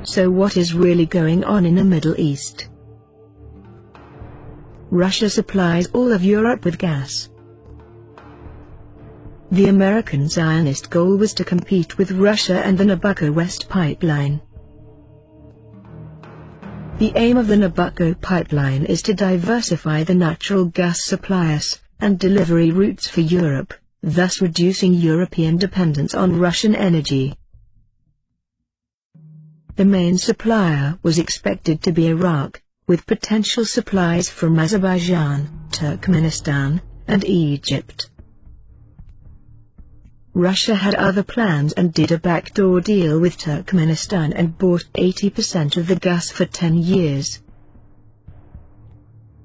So what is really going on in the Middle East? Russia supplies all of Europe with gas. The American Zionist goal was to compete with Russia and the Nabucco West pipeline. The aim of the Nabucco pipeline is to diversify the natural gas supplies and delivery routes for Europe, thus reducing European dependence on Russian energy. The main supplier was expected to be Iraq, with potential supplies from Azerbaijan, Turkmenistan, and Egypt. Russia had other plans and did a backdoor deal with Turkmenistan and bought 80% of the gas for 10 years.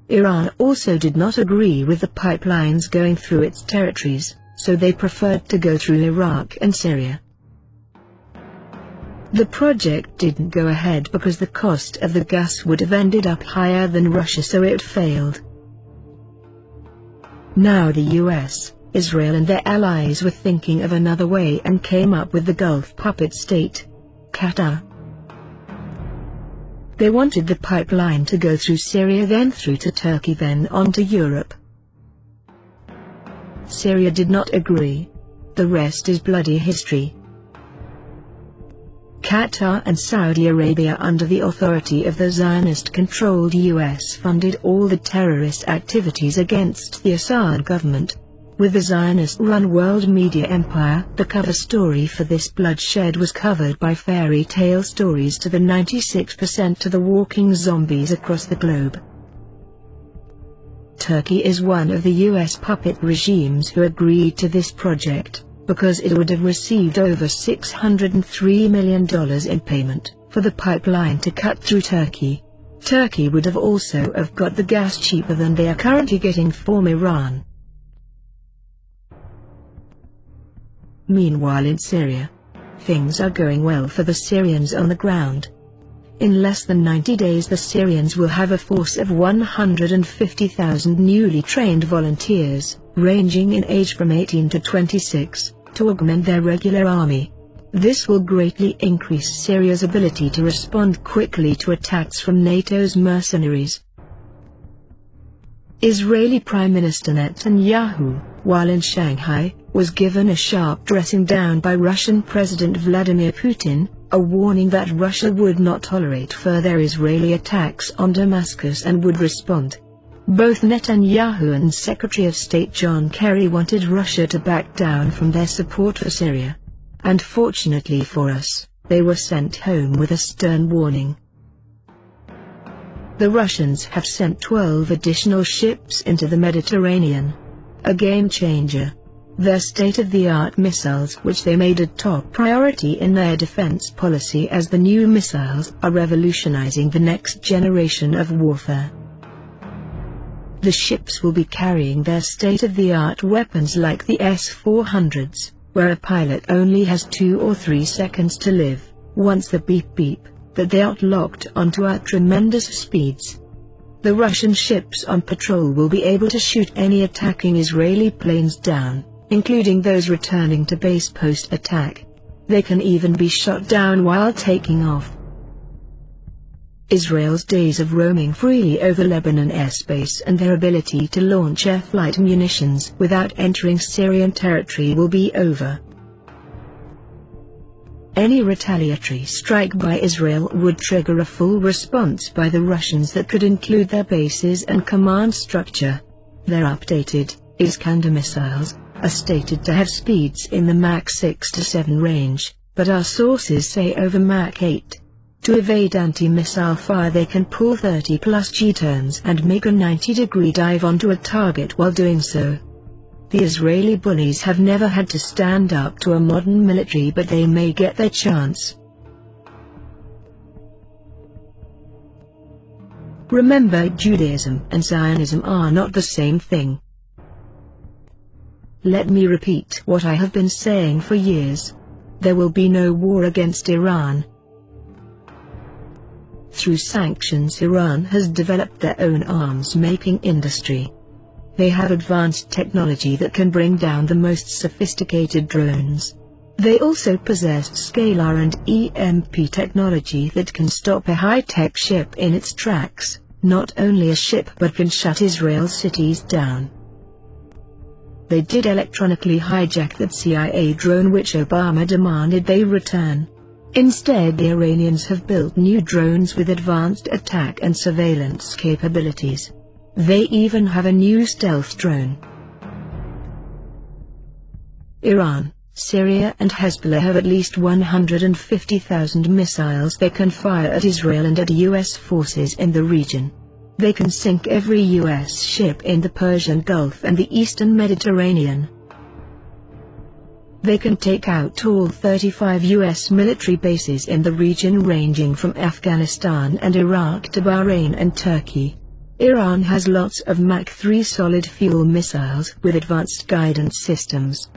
Iran also did not agree with the pipelines going through its territories, so they preferred to go through Iraq and Syria. The project didn't go ahead because the cost of the gas would have ended up higher than Russia, so it failed. Now the US, Israel and their allies were thinking of another way and came up with the Gulf puppet state, Qatar. They wanted the pipeline to go through Syria, then through to Turkey, then on to Europe. Syria did not agree. The rest is bloody history. Qatar and Saudi Arabia, under the authority of the Zionist-controlled US, funded all the terrorist activities against the Assad government. With the Zionist-run world media empire, the cover story for this bloodshed was covered by fairy tale stories to the 96% to the walking zombies across the globe. Turkey is one of the US puppet regimes who agreed to this project, because it would have received over $603 million in payment for the pipeline to cut through Turkey. Turkey would have also have got the gas cheaper than they are currently getting from Iran. Meanwhile in Syria, things are going well for the Syrians on the ground. In less than 90 days the Syrians will have a force of 150,000 newly trained volunteers, ranging in age from 18 to 26, to augment their regular army. This will greatly increase Syria's ability to respond quickly to attacks from NATO's mercenaries. Israeli Prime Minister Netanyahu, while in Shanghai, was given a sharp dressing down by Russian President Vladimir Putin, a warning that Russia would not tolerate further Israeli attacks on Damascus and would respond. Both Netanyahu and Secretary of State John Kerry wanted Russia to back down from their support for Syria. And fortunately for us, they were sent home with a stern warning. The Russians have sent 12 additional ships into the Mediterranean. A game changer. Their state-of-the-art missiles, which they made a top priority in their defense policy, as the new missiles are revolutionizing the next generation of warfare. The ships will be carrying their state-of-the-art weapons like the S-400s, where a pilot only has 2 or 3 seconds to live, once the beep-beep, that they are locked onto at tremendous speeds. The Russian ships on patrol will be able to shoot any attacking Israeli planes down, including those returning to base post-attack. They can even be shot down while taking off. Israel's days of roaming freely over Lebanon airspace and their ability to launch air flight munitions without entering Syrian territory will be over. Any retaliatory strike by Israel would trigger a full response by the Russians that could include their bases and command structure. Their updated Iskander missiles are stated to have speeds in the Mach 6 to 7 range, but our sources say over Mach 8. To evade anti-missile fire they can pull 30+ G-turns and make a 90-degree dive onto a target while doing so. The Israeli bullies have never had to stand up to a modern military, but they may get their chance. Remember, Judaism and Zionism are not the same thing. Let me repeat what I have been saying for years. There will be no war against Iran. Through sanctions, Iran has developed their own arms-making industry. They have advanced technology that can bring down the most sophisticated drones. They also possessed scalar and EMP technology that can stop a high-tech ship in its tracks, not only a ship but can shut Israel's cities down. They did electronically hijack that CIA drone which Obama demanded they return. Instead, the Iranians have built new drones with advanced attack and surveillance capabilities. They even have a new stealth drone. Iran, Syria and Hezbollah have at least 150,000 missiles they can fire at Israel and at US forces in the region. They can sink every US ship in the Persian Gulf and the Eastern Mediterranean. They can take out all 35 US military bases in the region ranging from Afghanistan and Iraq to Bahrain and Turkey. Iran has lots of Mach 3 solid-fuel missiles with advanced guidance systems.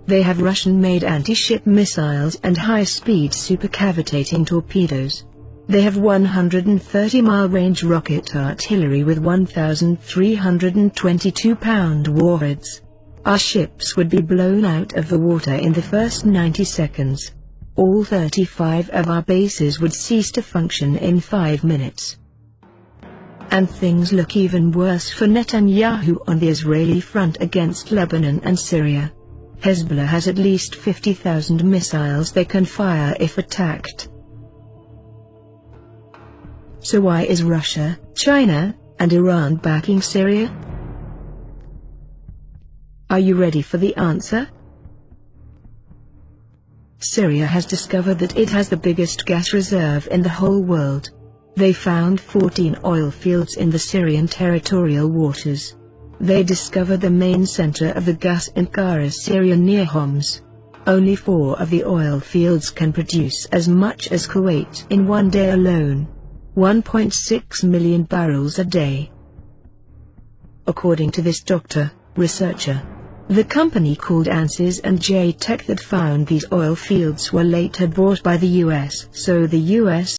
They have Russian-made anti-ship missiles and high-speed supercavitating torpedoes. They have 130-mile range rocket artillery with 1,322-pound warheads. Our ships would be blown out of the water in the first 90 seconds. All 35 of our bases would cease to function in 5 minutes. And things look even worse for Netanyahu on the Israeli front against Lebanon and Syria. Hezbollah has at least 50,000 missiles they can fire if attacked. So why is Russia, China, and Iran backing Syria? Are you ready for the answer? Syria has discovered that it has the biggest gas reserve in the whole world. They found 14 oil fields in the Syrian territorial waters. They discovered the main center of the gas in Qara, Syria near Homs. Only 4 of the oil fields can produce as much as Kuwait in one day alone. 1.6 million barrels a day. According to this researcher, the company called Ansys and J Tech that found these oil fields were later bought by the US, so the US